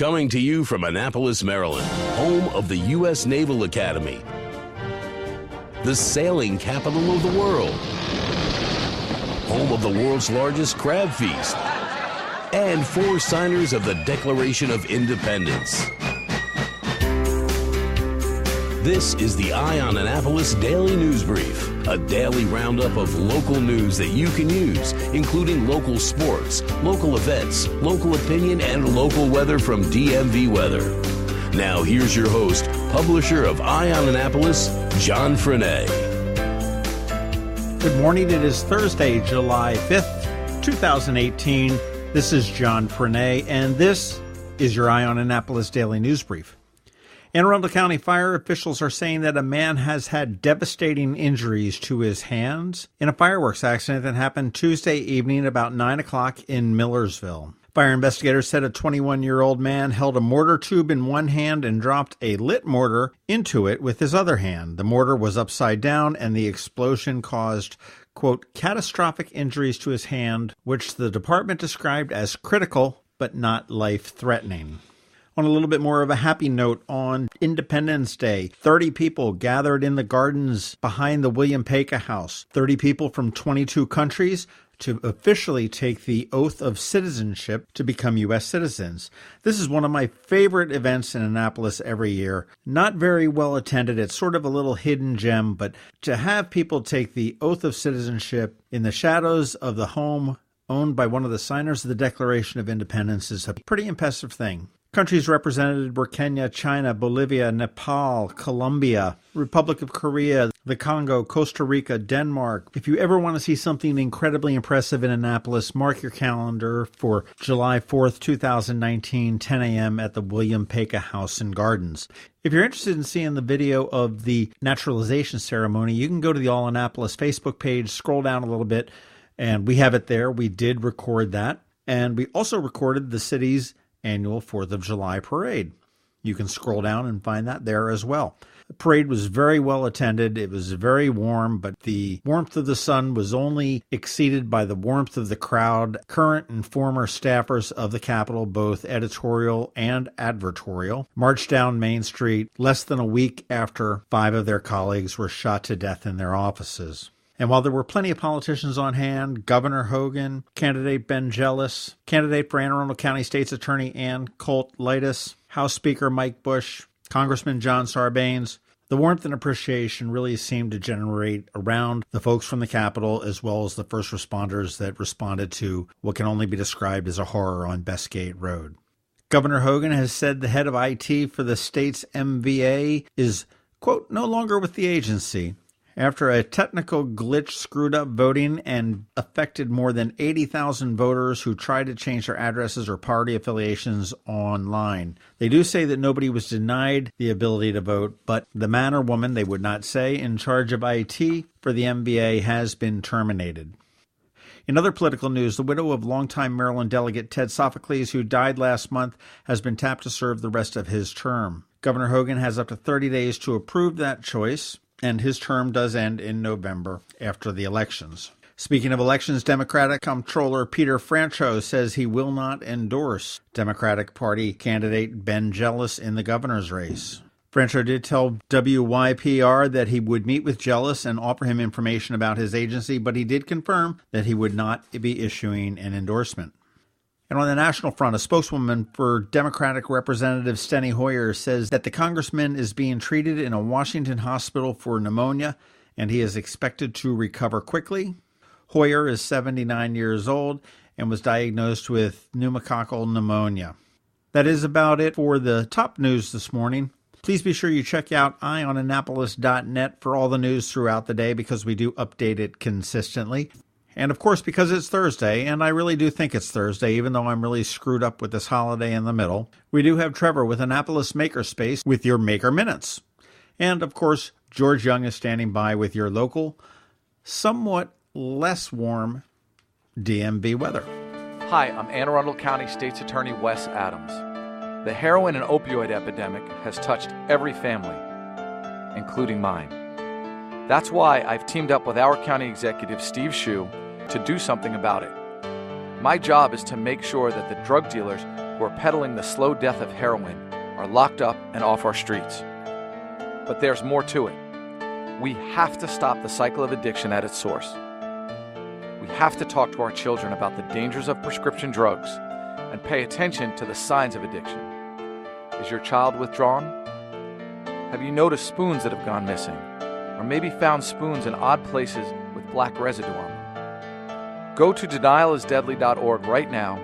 Coming to you from Annapolis, Maryland, home of the U.S. Naval Academy, the sailing capital of the world, home of the world's largest crab feast, and 4 signers of the Declaration of Independence. This is the Eye on Annapolis Daily News Brief, a daily roundup of local news that you can use, including local sports, local events, local opinion, and local weather from DMV Weather. Now here's your host, publisher of Eye on Annapolis, John Frenaye. Good morning. It is Thursday, July 5th, 2018. This is John Frenaye, and this is your Eye on Annapolis Daily News Brief. Anne Arundel County fire officials are saying that a man has had devastating injuries to his hands in a fireworks accident that happened Tuesday evening about 9 o'clock in Millersville. Fire investigators said a 21-year-old man held a mortar tube in one hand and dropped a lit mortar into it with his other hand. The mortar was upside down, and the explosion caused, quote, catastrophic injuries to his hand, which the department described as critical but not life-threatening. On a little bit more of a happy note, on Independence Day, 30 people gathered in the gardens behind the William Paca House, 30 people from 22 countries to officially take the oath of citizenship to become U.S. citizens. This is one of my favorite events in Annapolis every year. Not very well attended. It's sort of a little hidden gem, but to have people take the oath of citizenship in the shadows of the home owned by one of the signers of the Declaration of Independence is a pretty impressive thing. Countries represented were Kenya, China, Bolivia, Nepal, Colombia, Republic of Korea, the Congo, Costa Rica, Denmark. If you ever want to see something incredibly impressive in Annapolis, mark your calendar for July 4th, 2019, 10 a.m. at the William Paca House and Gardens. If you're interested in seeing the video of the Naturalization Ceremony, you can go to the All Annapolis Facebook page, scroll down a little bit, and we have it there. We did record that, and we also recorded the city's annual 4th of July parade. You can scroll down and find that there as well. The parade was very well attended. It was very warm, but the warmth of the sun was only exceeded by the warmth of the crowd. Current and former staffers of the Capitol, both editorial and advertorial, marched down Main Street less than a week after 5 of their colleagues were shot to death in their offices. And while there were plenty of politicians on hand, Governor Hogan, candidate Ben Jealous, candidate for Anne Arundel County State's Attorney Ann Colt-Litis, House Speaker Mike Bush, Congressman John Sarbanes, the warmth and appreciation really seemed to generate around the folks from the Capitol as well as the first responders that responded to what can only be described as a horror on Bestgate Road. Governor Hogan has said the head of IT for the state's MVA is, quote, no longer with the agency, after a technical glitch screwed up voting and affected more than 80,000 voters who tried to change their addresses or party affiliations online. They do say that nobody was denied the ability to vote, but the man or woman, they would not say, in charge of IT for the MVA has been terminated. In other political news, the widow of longtime Maryland delegate Ted Sophocleus, who died last month, has been tapped to serve the rest of his term. Governor Hogan has up to 30 days to approve that choice, and his term does end in November after the elections. Speaking of elections, Democratic Comptroller Peter Franchot says he will not endorse Democratic Party candidate Ben Jealous in the governor's race. Franchot did tell WYPR that he would meet with Jealous and offer him information about his agency, but he did confirm that he would not be issuing an endorsement. And on the national front, a spokeswoman for Democratic Representative Steny Hoyer says that the congressman is being treated in a Washington hospital for pneumonia, and he is expected to recover quickly. Hoyer is 79 years old and was diagnosed with pneumococcal pneumonia. That is about it for the top news this morning. Please be sure you check out eyeonannapolis.net for all the news throughout the day because we do update it consistently. And of course, because it's Thursday, and I really do think it's Thursday, even though I'm really screwed up with this holiday in the middle, we do have Trevor with Annapolis Makerspace with your Maker Minutes. And of course, George Young is standing by with your local, somewhat less warm DMV weather. Hi, I'm Anne Arundel County State's Attorney Wes Adams. The heroin and opioid epidemic has touched every family, including mine. That's why I've teamed up with our county executive, Steve Shue, to do something about it. My job is to make sure that the drug dealers who are peddling the slow death of heroin are locked up and off our streets. But there's more to it. We have to stop the cycle of addiction at its source. We have to talk to our children about the dangers of prescription drugs and pay attention to the signs of addiction. Is your child withdrawn? Have you noticed spoons that have gone missing? Or maybe found spoons in odd places with black residue on them? Go to denialisdeadly.org right now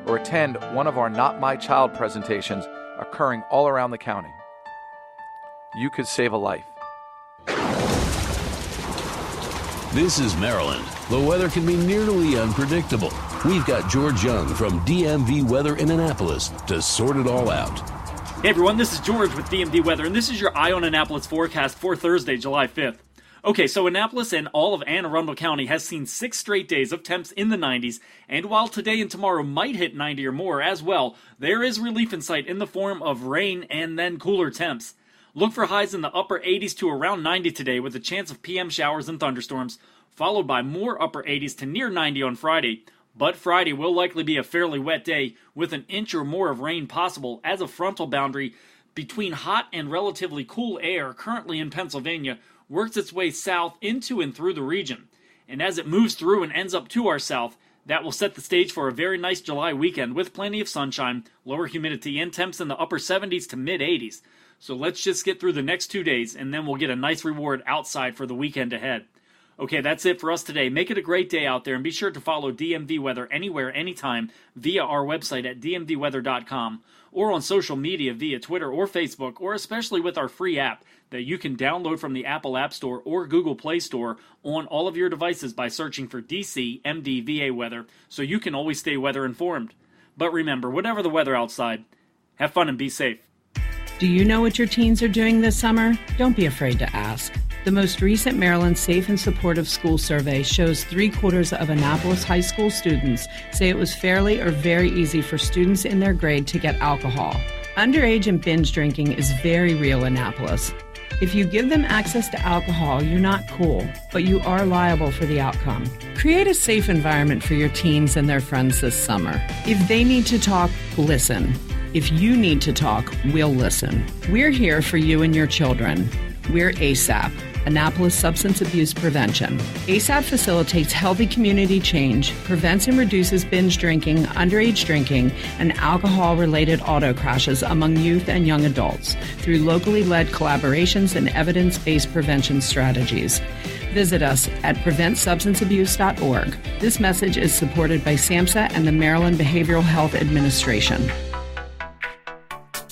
or attend one of our Not My Child presentations occurring all around the county. You could save a life. This is Maryland. The weather can be nearly unpredictable. We've got George Young from DMV Weather in Annapolis to sort it all out. Hey everyone, this is George with DMV Weather, and this is your Eye on Annapolis forecast for Thursday, July 5th. Okay, so Annapolis and all of Anne Arundel County has seen 6 straight days of temps in the 90s, and while today and tomorrow might hit 90 or more as well, there is relief in sight in the form of rain and then cooler temps. Look for highs in the upper 80s to around 90 today with a chance of PM showers and thunderstorms, followed by more upper 80s to near 90 on Friday. But Friday will likely be a fairly wet day with an inch or more of rain possible as a frontal boundary between hot and relatively cool air currently in Pennsylvania works its way south into and through the region. And as it moves through and ends up to our south, that will set the stage for a very nice July weekend with plenty of sunshine, lower humidity, and temps in the upper 70s to mid 80s. So let's just get through the next 2 days, and then we'll get a nice reward outside for the weekend ahead. Okay, that's it for us today. Make it a great day out there, and be sure to follow DMV Weather anywhere, anytime via our website at dmvweather.com or on social media via Twitter or Facebook, or especially with our free app that you can download from the Apple App Store or Google Play Store on all of your devices by searching for DC MDVA Weather, so you can always stay weather informed. But remember, whatever the weather outside, have fun and be safe. Do you know what your teens are doing this summer? Don't be afraid to ask. The most recent Maryland Safe and Supportive School Survey shows 3/4 of Annapolis high school students say it was fairly or very easy for students in their grade to get alcohol. Underage and binge drinking is very real in Annapolis. If you give them access to alcohol, you're not cool, but you are liable for the outcome. Create a safe environment for your teens and their friends this summer. If they need to talk, listen. If you need to talk, we'll listen. We're here for you and your children. We're ASAP, Annapolis Substance Abuse Prevention. ASAP facilitates healthy community change, prevents and reduces binge drinking, underage drinking, and alcohol-related auto crashes among youth and young adults through locally led collaborations and evidence-based prevention strategies. Visit us at preventsubstanceabuse.org. This message is supported by SAMHSA and the Maryland Behavioral Health Administration.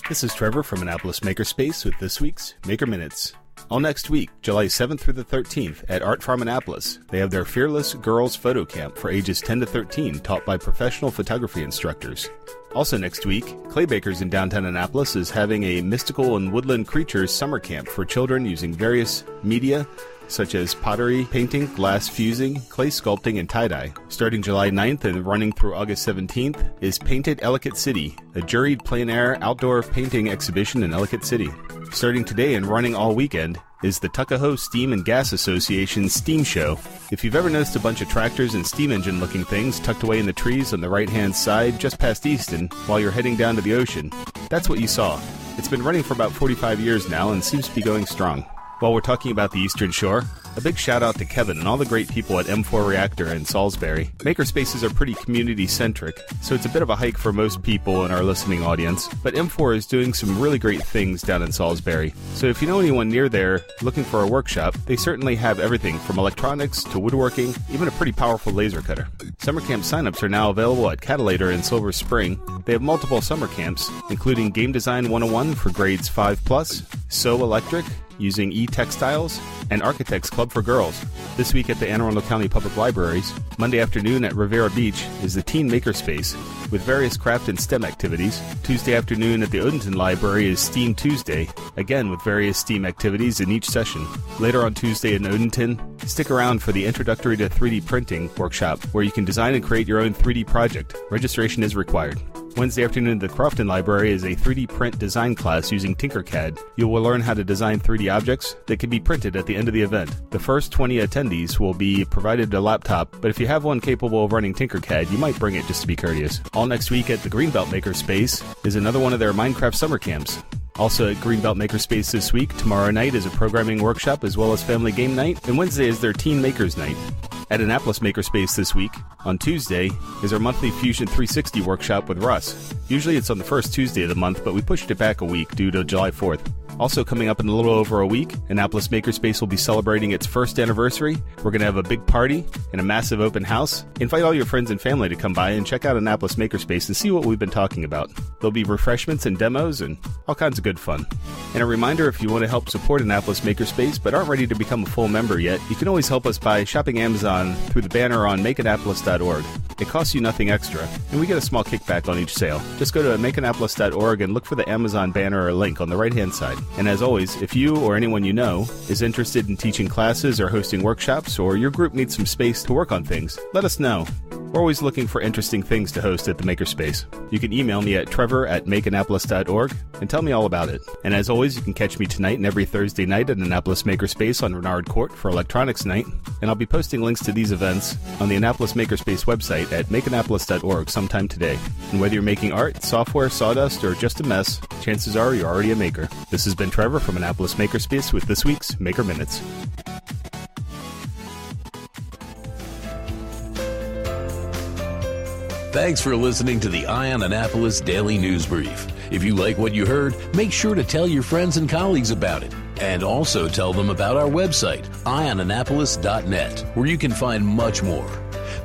This is Trevor from Annapolis Makerspace with this week's Maker Minutes. All next week, July 7th through the 13th, at Art Farm Annapolis, they have their Fearless Girls Photo Camp for ages 10 to 13, taught by professional photography instructors. Also next week, Claybakers in downtown Annapolis is having a Mystical and Woodland Creatures summer camp for children using various media, such as pottery, painting, glass fusing, clay sculpting, and tie-dye. Starting July 9th and running through August 17th is Painted Ellicott City, a juried plein-air outdoor painting exhibition in Ellicott City. Starting today and running all weekend is the Tuckahoe Steam and Gas Association Steam Show. If you've ever noticed a bunch of tractors and steam engine looking things tucked away in the trees on the right-hand side just past Easton while you're heading down to the ocean, that's what you saw. It's been running for about 45 years now and seems to be going strong. While we're talking about the Eastern Shore, a big shout out to Kevin and all the great people at M4 Reactor in Salisbury. Makerspaces are pretty community-centric, so it's a bit of a hike for most people in our listening audience, but M4 is doing some really great things down in Salisbury. So if you know anyone near there looking for a workshop, they certainly have everything from electronics to woodworking, even a pretty powerful laser cutter. Summer camp signups are now available at Catalator in Silver Spring. They have multiple summer camps, including Game Design 101 for grades 5+, Sew Electric, using e-textiles, and Architects Club for Girls. This week at the Anne Arundel County Public Libraries, Monday afternoon at Rivera Beach is the Teen Makerspace with various craft and STEM activities. Tuesday afternoon at the Odenton Library is STEAM Tuesday, again with various STEAM activities in each session. Later on Tuesday in Odenton, stick around for the Introductory to 3D Printing workshop where you can design and create your own 3D project. Registration is required. Wednesday afternoon at the Crofton Library is a 3D print design class using Tinkercad. You will learn how to design 3D objects that can be printed at the end of the event. The first 20 attendees will be provided a laptop, but if you have one capable of running Tinkercad, you might bring it just to be courteous. All next week at the Greenbelt Makerspace is another one of their Minecraft summer camps. Also at Greenbelt Makerspace this week, tomorrow night is a programming workshop as well as family game night, and Wednesday is their Teen Makers Night. At Annapolis Makerspace this week, on Tuesday, is our monthly Fusion 360 workshop with Russ. Usually it's on the first Tuesday of the month, but we pushed it back a week due to July 4th. Also coming up in a little over a week, Annapolis Makerspace will be celebrating its first anniversary. We're going to have a big party and a massive open house. Invite all your friends and family to come by and check out Annapolis Makerspace and see what we've been talking about. There'll be refreshments and demos and all kinds of good fun. And a reminder, if you want to help support Annapolis Makerspace but aren't ready to become a full member yet, you can always help us by shopping Amazon through the banner on makeannapolis.org. It costs you nothing extra, and we get a small kickback on each sale. Just go to makeannapolis.org and look for the Amazon banner or link on the right-hand side. And as always, if you or anyone you know is interested in teaching classes or hosting workshops, or your group needs some space to work on things, let us know. We're always looking for interesting things to host at the Makerspace. You can email me at trevor@makeannapolis.org and tell me all about it. And as always, you can catch me tonight and every Thursday night at Annapolis Makerspace on Renard Court for Electronics Night. And I'll be posting links to these events on the Annapolis Makerspace website at makeannapolis.org sometime today. And whether you're making art, software, sawdust, or just a mess, chances are you're already a maker. This has been Trevor from Annapolis Makerspace with this week's Maker Minutes. Thanks for listening to the Eye on Annapolis Daily News Brief. If you like what you heard, make sure to tell your friends and colleagues about it. And also tell them about our website, eyeonannapolis.net, where you can find much more.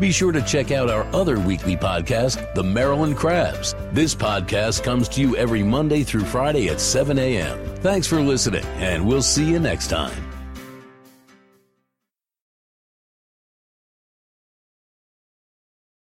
Be sure to check out our other weekly podcast, The Maryland Crabs. This podcast comes to you every Monday through Friday at 7 a.m. Thanks for listening, and we'll see you next time.